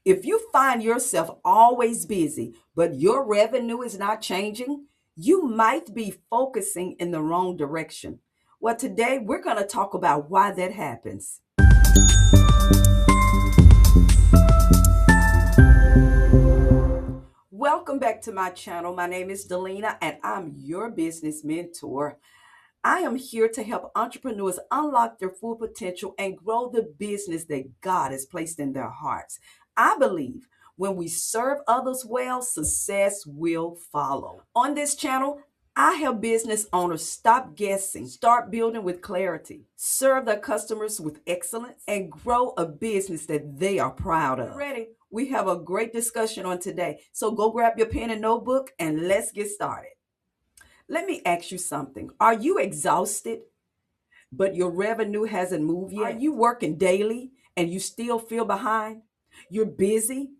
If you find yourself always busy, but your revenue is not changing, you might be focusing in the wrong direction. Well, today we're going to talk about why that happens. Welcome back to my channel. My name is Delina and I'm your business mentor. I am here to help entrepreneurs unlock their full potential and grow the business that God has placed in their hearts. I believe when we serve others well, success will follow. On this channel, I help business owners stop guessing, start building with clarity, serve their customers with excellence, and grow a business that they are proud of. Ready? We have a great discussion on today. So go grab your pen and notebook and let's get started. Let me ask you something. Are you exhausted, but your revenue hasn't moved yet? Are you working daily and you still feel behind? You're busy,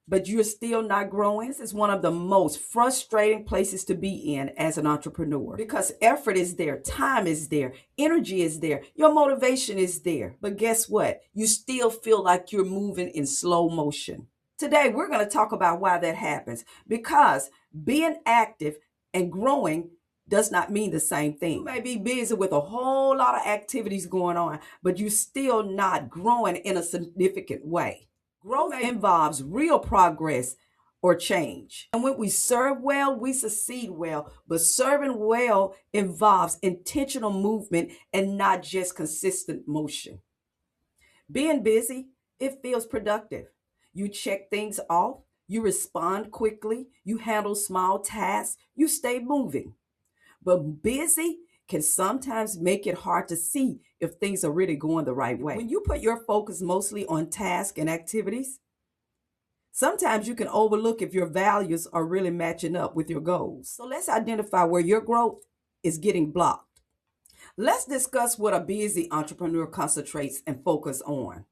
but you're still not growing. This is one of the most frustrating places to be in as an entrepreneur because effort is there, time is there, energy is there, your motivation is there. But guess what? You still feel like you're moving in slow motion. Today, we're going to talk about why that happens because being active and growing does not mean the same thing. You may be busy with a whole lot of activities going on, but you're still not growing in a significant way. Growth involves real progress or change. And when we serve well, we succeed well. But serving well involves intentional movement and not just consistent motion. Being busy, it feels productive. You check things off, you respond quickly, you handle small tasks, you stay moving. But busy can sometimes make it hard to see if things are really going the right way. When you put your focus mostly on tasks and activities, sometimes you can overlook if your values are really matching up with your goals. So let's identify where your growth is getting blocked. Let's discuss what a busy entrepreneur concentrates and focuses on.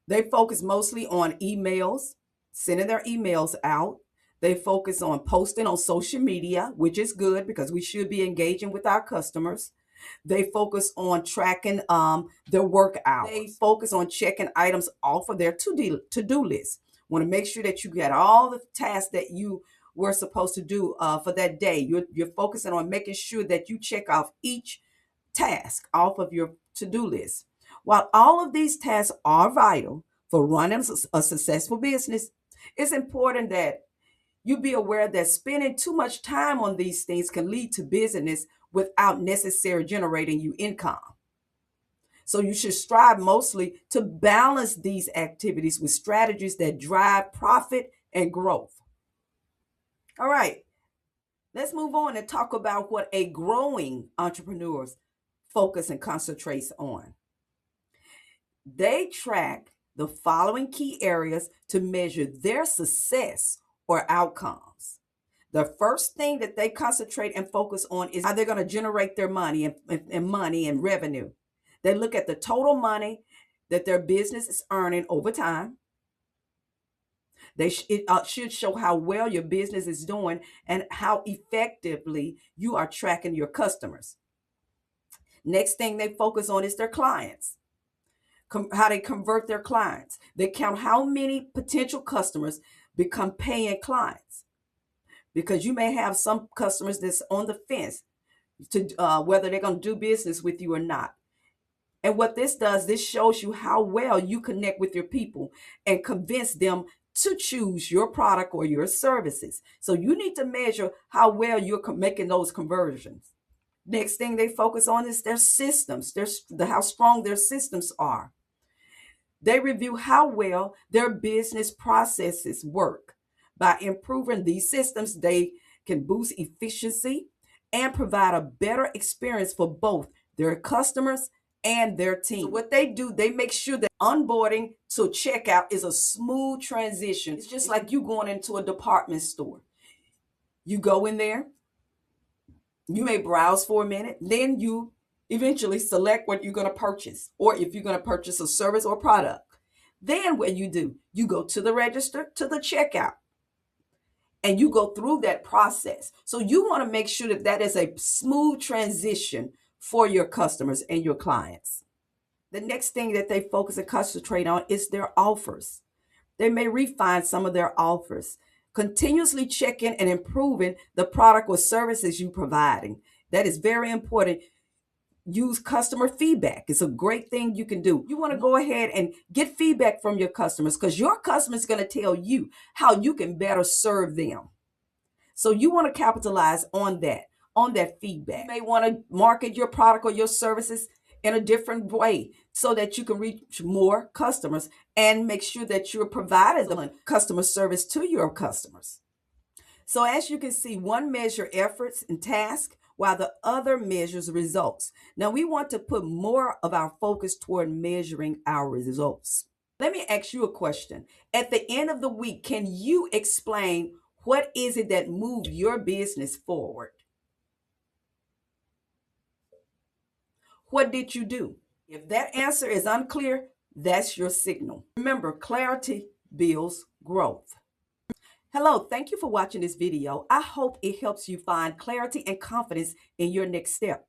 They focus mostly on emails, sending their emails out. They focus on posting on social media, which is good because we should be engaging with our customers. They focus on tracking their work hours. They focus on checking items off of their to-do list. Want to make sure that you get all the tasks that you were supposed to do for that day. You're focusing on making sure that you check off each task off of your to-do list. While all of these tasks are vital for running a successful business, it's important that you be aware that spending too much time on these things can lead to busyness without necessarily generating you income. So you should strive mostly to balance these activities with strategies that drive profit and growth. All right, let's move on and talk about what a growing entrepreneur focus and concentrates on. They track the following key areas to measure their success or outcomes. The first thing that they concentrate and focus on is how they're going to generate their money and revenue. They look at the total money that their business is earning over time. It should show how well your business is doing and how effectively you are tracking your customers. Next thing they focus on is their clients, how they convert their clients. They count how many potential customers become paying clients, because you may have some customers that's on the fence to whether they're going to do business with you or not. And what this does, this shows you how well you connect with your people and convince them to choose your product or your services. So you need to measure how well you're making those conversions. Next thing they focus on is their systems, how strong their systems are. They review how well their business processes work. By improving these systems, they can boost efficiency and provide a better experience for both their customers and their team. So what they do, they make sure that onboarding to checkout is a smooth transition. It's just like you going into a department store. You go in there, you may browse for a minute, then you eventually select what you're going to purchase, or if you're going to purchase a service or product. Then what you do, you go to the register, to the checkout, and you go through that process. So you want to make sure that that is a smooth transition for your customers and your clients. The next thing that they focus and concentrate on is their offers. They may refine some of their offers. Continuously checking and improving the product or services you're providing. That is very important. Use customer feedback. It's a great thing you can do. You want to go ahead and get feedback from your customers because your customer is going to tell you how you can better serve them. So you want to capitalize on that feedback. You may want to market your product or your services in a different way so that you can reach more customers and make sure that you're providing the customer service to your customers. So as you can see, one measure efforts and tasks while the other measures results. Now we want to put more of our focus toward measuring our results. Let me ask you a question. At the end of the week, can you explain what is it that moved your business forward? What did you do? If that answer is unclear, that's your signal. Remember, clarity builds growth. Hello, thank you for watching this video. I hope it helps you find clarity and confidence in your next step.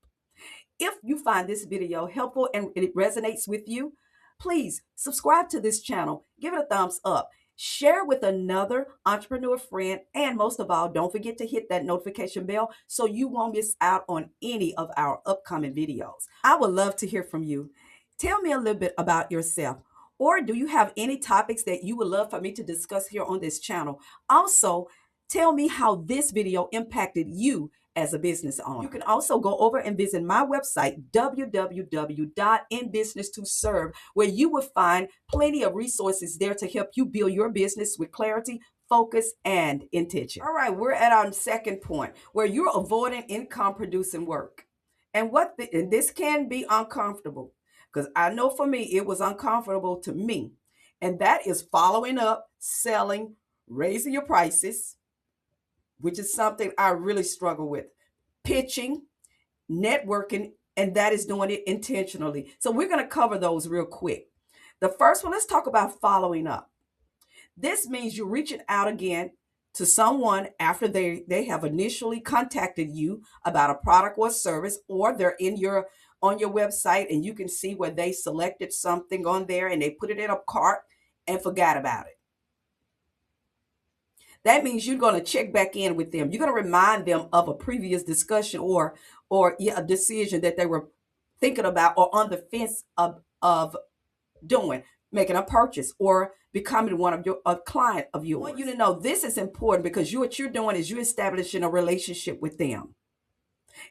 If you find this video helpful and it resonates with you, please subscribe to this channel, give it a thumbs up, share with another entrepreneur friend, and most of all, don't forget to hit that notification bell so you won't miss out on any of our upcoming videos. I would love to hear from you. Tell me a little bit about yourself. Or do you have any topics that you would love for me to discuss here on this channel? Also, tell me how this video impacted you as a business owner. You can also go over and visit my website, www.inbusinesstoserve, where you will find plenty of resources there to help you build your business with clarity, focus, and intention. All right, we're at our second point where you're avoiding income producing work. And this can be uncomfortable. Because I know for me, it was uncomfortable to me. And that is following up, selling, raising your prices, which is something I really struggle with. Pitching, networking, and that is doing it intentionally. So we're going to cover those real quick. The first one, let's talk about following up. This means you're reaching out again to someone after they have initially contacted you about a product or service, or they're on your website and you can see where they selected something on there and they put it in a cart and forgot about it. That means you're going to check back in with them. You're going to remind them of a previous discussion or a decision that they were thinking about or on the fence of doing, making a purchase or becoming a client of yours. I want you to know this is important because what you're doing is you're establishing a relationship with them.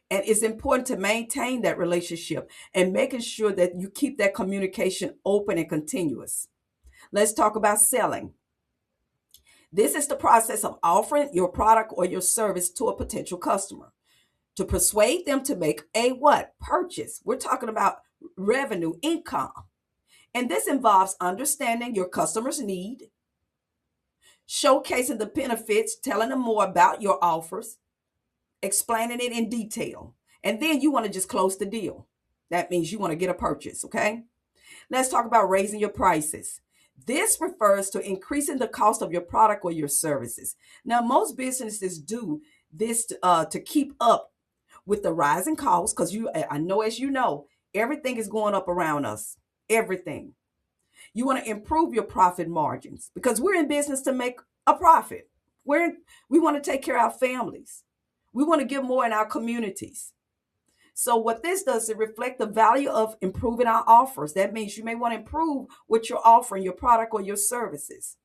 And it's important to maintain that relationship and making sure that you keep that communication open and continuous. Let's talk about selling. This is the process of offering your product or your service to a potential customer to persuade them to make a what? Purchase. We're talking about revenue, income. And this involves understanding your customer's need, showcasing the benefits, telling them more about your offers, explaining it in detail. And then you want to just close the deal. That means you want to get a purchase, okay? Let's talk about raising your prices. This refers to increasing the cost of your product or your services. Now, most businesses do this to keep up with the rising costs because I know, as you know, everything is going up around us. Everything. You want to improve your profit margins because we're in business to make a profit. We want to take care of our families. We want to give more in our communities. So what this does is reflect the value of improving our offers. That means you may want to improve what you're offering, your product or your services.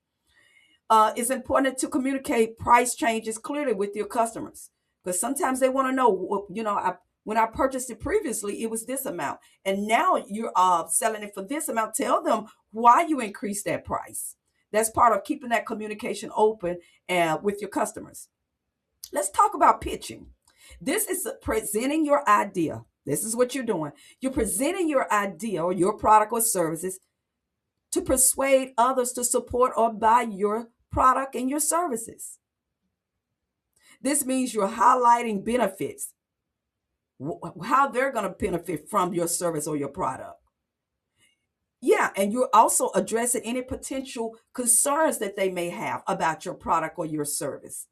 It's important to communicate price changes clearly with your customers because sometimes they want to know, when I purchased it previously, it was this amount. And now you're selling it for this amount. Tell them why you increased that price. That's part of keeping that communication open with your customers. Let's talk about pitching. This is presenting your idea. This is what you're doing. You're presenting your idea or your product or services to persuade others to support or buy your product and your services. This means you're highlighting benefits, how they're going to benefit from your service or your product. Yeah, and you're also addressing any potential concerns that they may have about your product or your service.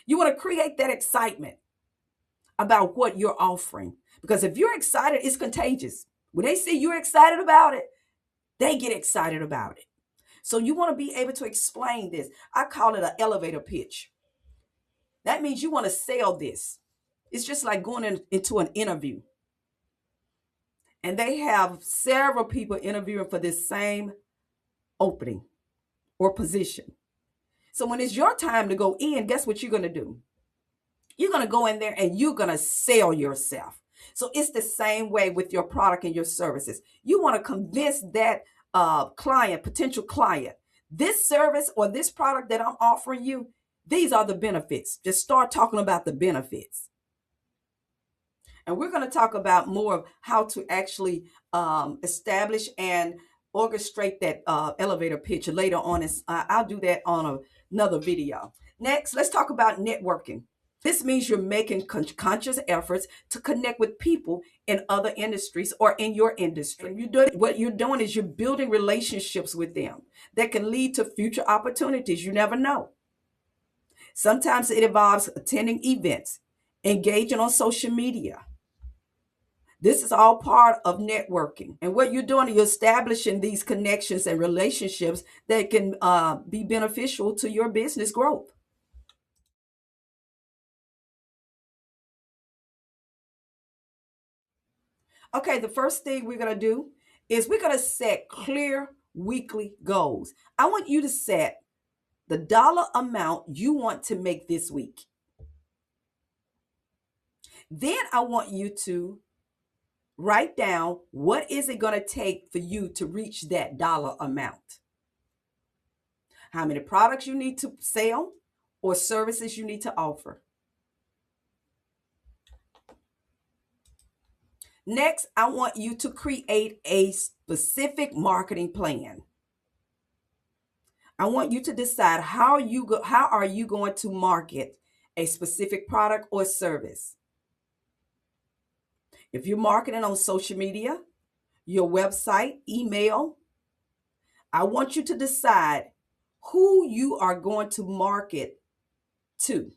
You want to create that excitement about what you're offering. Because if you're excited, it's contagious. When they see you're excited about it, they get excited about it. So you want to be able to explain this. I call it an elevator pitch. That means you want to sell this. It's just like going into an interview. And they have several people interviewing for this same opening or position. So when it's your time to go in, guess what you're going to do? You're going to go in there and you're going to sell yourself. So it's the same way with your product and your services. You want to convince that client, potential client, this service or this product that I'm offering you, these are the benefits. Just start talking about the benefits. And we're going to talk about more of how to actually establish and orchestrate that elevator pitch later on. I'll do that on another video. Next, let's talk about networking. This means you're making conscious efforts to connect with people in other industries or in your industry. What you're doing is you're building relationships with them that can lead to future opportunities. You never know. Sometimes it involves attending events, engaging on social media. This is all part of networking. And what you're doing, you're establishing these connections and relationships that can be beneficial to your business growth. Okay, the first thing we're going to do is we're going to set clear weekly goals. I want you to set the dollar amount you want to make this week. Then I want you to write down what is it going to take for you to reach that dollar amount. How many products you need to sell or services you need to offer. Next, I want you to create a specific marketing plan. I want you to decide how are you going to market a specific product or service. If you're marketing on social media, your website, email, I want you to decide who you are going to market to.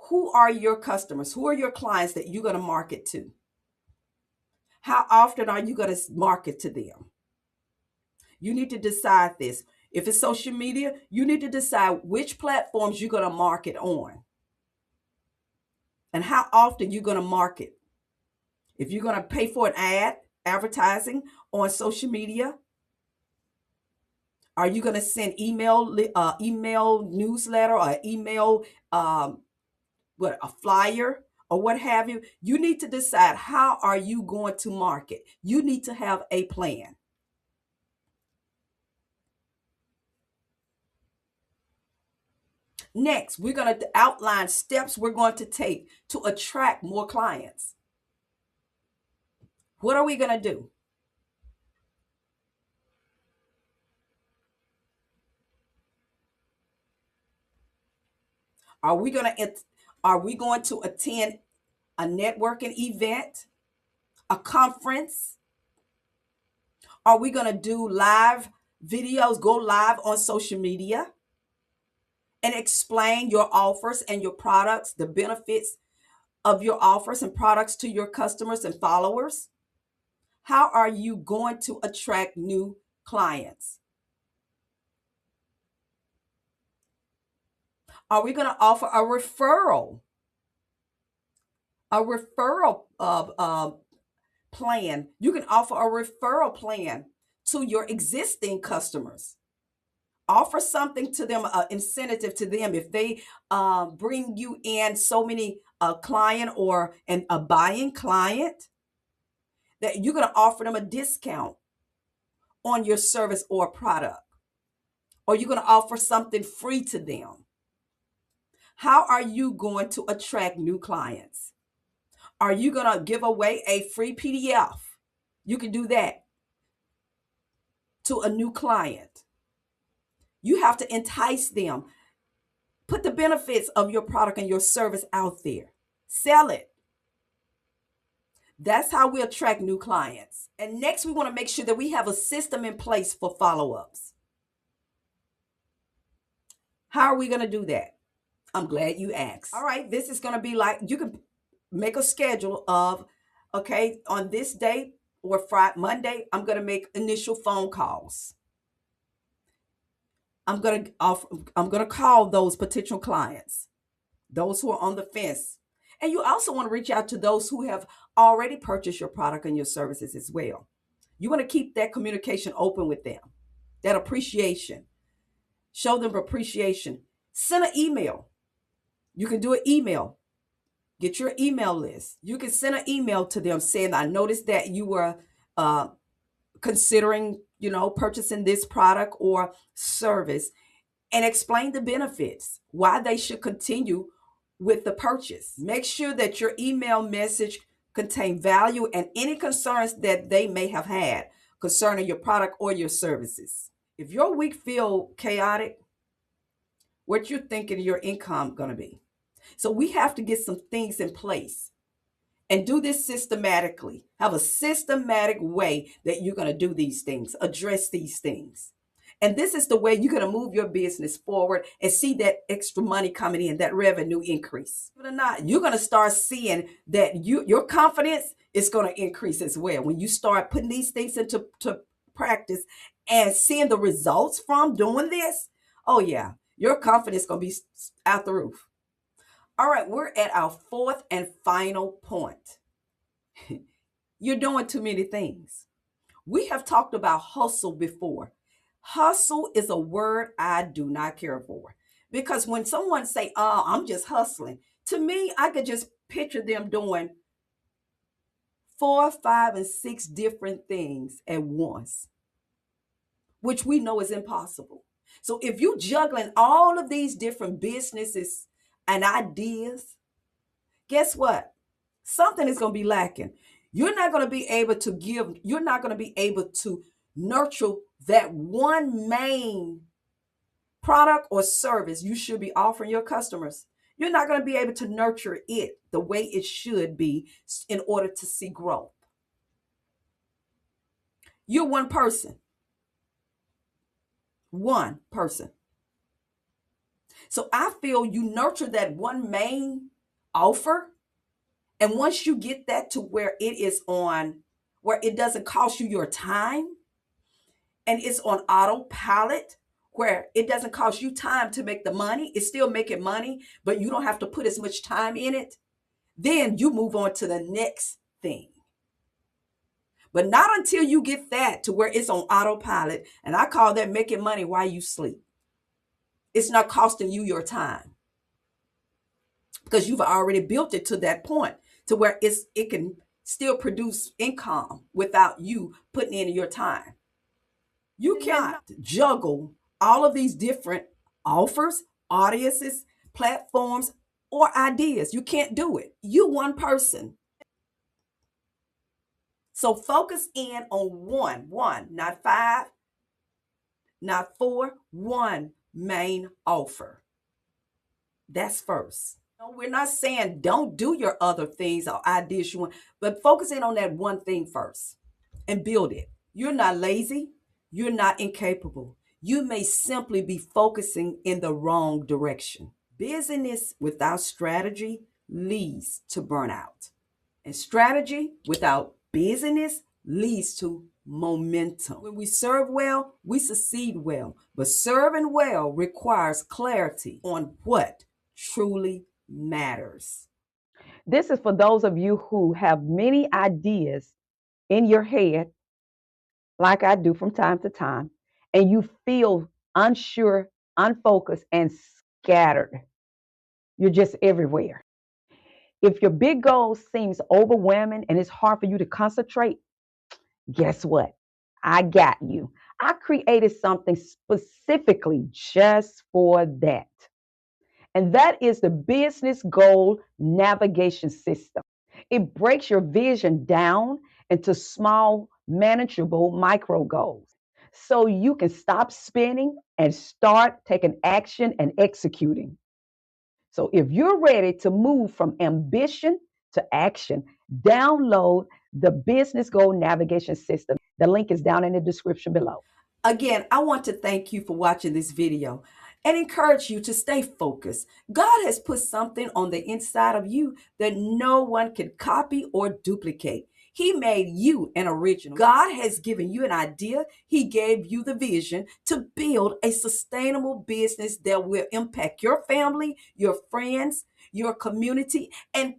Who are your customers? Who are your clients that you're going to market to? How often are you going to market to them? You need to decide this. If it's social media, you need to decide which platforms you're going to market on and how often you're going to market. If you're going to pay for an advertising on social media, are you going to send email newsletter or email a flyer or what have you? You need to decide how are you going to market. You need to have a plan. Next, we're going to outline steps we're going to take to attract more clients. What are we going to do? Are we going to attend a networking event, a conference? Are we going to do live videos, go live on social media and explain your offers and your products, the benefits of your offers and products to your customers and followers? How are you going to attract new clients? Are we going to offer a referral? A referral plan. You can offer a referral plan to your existing customers. Offer something to them, incentive to them. If they bring you in so many client or a buying client, that you're going to offer them a discount on your service or product. Or you're going to offer something free to them. How are you going to attract new clients? Are you going to give away a free PDF? You can do that to a new client. You have to entice them. Put the benefits of your product and your service out there. Sell it. That's how we attract new clients. And next, we want to make sure that we have a system in place for follow-ups. How are we going to do that? I'm glad you asked. All right, this is going to be like, you can make a schedule of, okay, on this date, or Friday, Monday, I'm going to make initial phone calls. I'm going to call those potential clients, those who are on the fence. And you also want to reach out to those who have already purchased your product and your services as well. You want to keep that communication open with them, that appreciation. Show them appreciation. Send an email. You can do an email. Get your email list. You can send an email to them saying, I noticed that you were considering, purchasing this product or service, and explain the benefits, why they should continue with the purchase. Make sure that your email message contain value and any concerns that they may have had concerning your product or your services. If your week feel chaotic, what you're thinking your income going to be. So we have to get some things in place and do this systematically. Have a systematic way that you're going to do these things, address these things. And this is the way you're going to move your business forward and see that extra money coming in, that revenue increase. But or not, you're going to start seeing that your confidence is going to increase as well. When you start putting these things into practice and seeing the results from doing this, oh yeah, your confidence is going to be out the roof. All right, we're at our fourth and final point. You're doing too many things. We have talked about hustle before. Hustle is a word I do not care for, because when someone say, "Oh, I'm just hustling," to me, I could just picture them doing 4, 5, and 6 different things at once, which we know is impossible. So if you're juggling all of these different businesses and ideas, guess what? Something is going to be lacking. You're not going to be able to nurture that one main product or service you should be offering your customers. You're not going to be able to nurture it the way it should be in order to see growth. You're one person. One person. So I feel you nurture that one main offer. And once you get that to where it doesn't cost you your time, and it's on autopilot, where it doesn't cost you time to make the money, it's still making money, but you don't have to put as much time in it, then you move on to the next thing. But not until you get that to where it's on autopilot, and I call that making money while you sleep. It's not costing you your time, because you've already built it to that point to where it can still produce income without you putting in your time. You cannot juggle all of these different offers, audiences, platforms, or ideas. You can't do it. You one person. So focus in on one, not 5, not 4, one main offer. That's first. No, we're not saying don't do your other things or ideas you want, but focus in on that one thing first and build it. You're not lazy. You're not incapable. You may simply be focusing in the wrong direction. Business without strategy leads to burnout. And strategy without business leads to momentum. When we serve well, we succeed well. But serving well requires clarity on what truly matters. This is for those of you who have many ideas in your head, like I do from time to time, and you feel unsure, unfocused, and scattered. You're just everywhere. If your big goal seems overwhelming and it's hard for you to concentrate, guess what? I got you. I created something specifically just for that. And that is the business goal navigation system. It breaks your vision down into small, manageable micro goals so you can stop spinning and start taking action and executing. So if you're ready to move from ambition to action, download the business goal navigation system. The link is down in the description below. Again, I want to thank you for watching this video and encourage you to stay focused. God has put something on the inside of you that no one can copy or duplicate. He made you an original. God has given you an idea. He gave you the vision to build a sustainable business that will impact your family, your friends, your community, and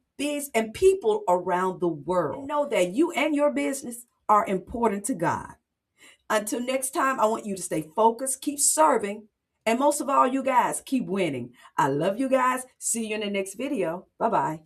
people around the world. And know that you and your business are important to God. Until next time, I want you to stay focused, keep serving, and most of all, you guys, keep winning. I love you guys. See you in the next video. Bye-bye.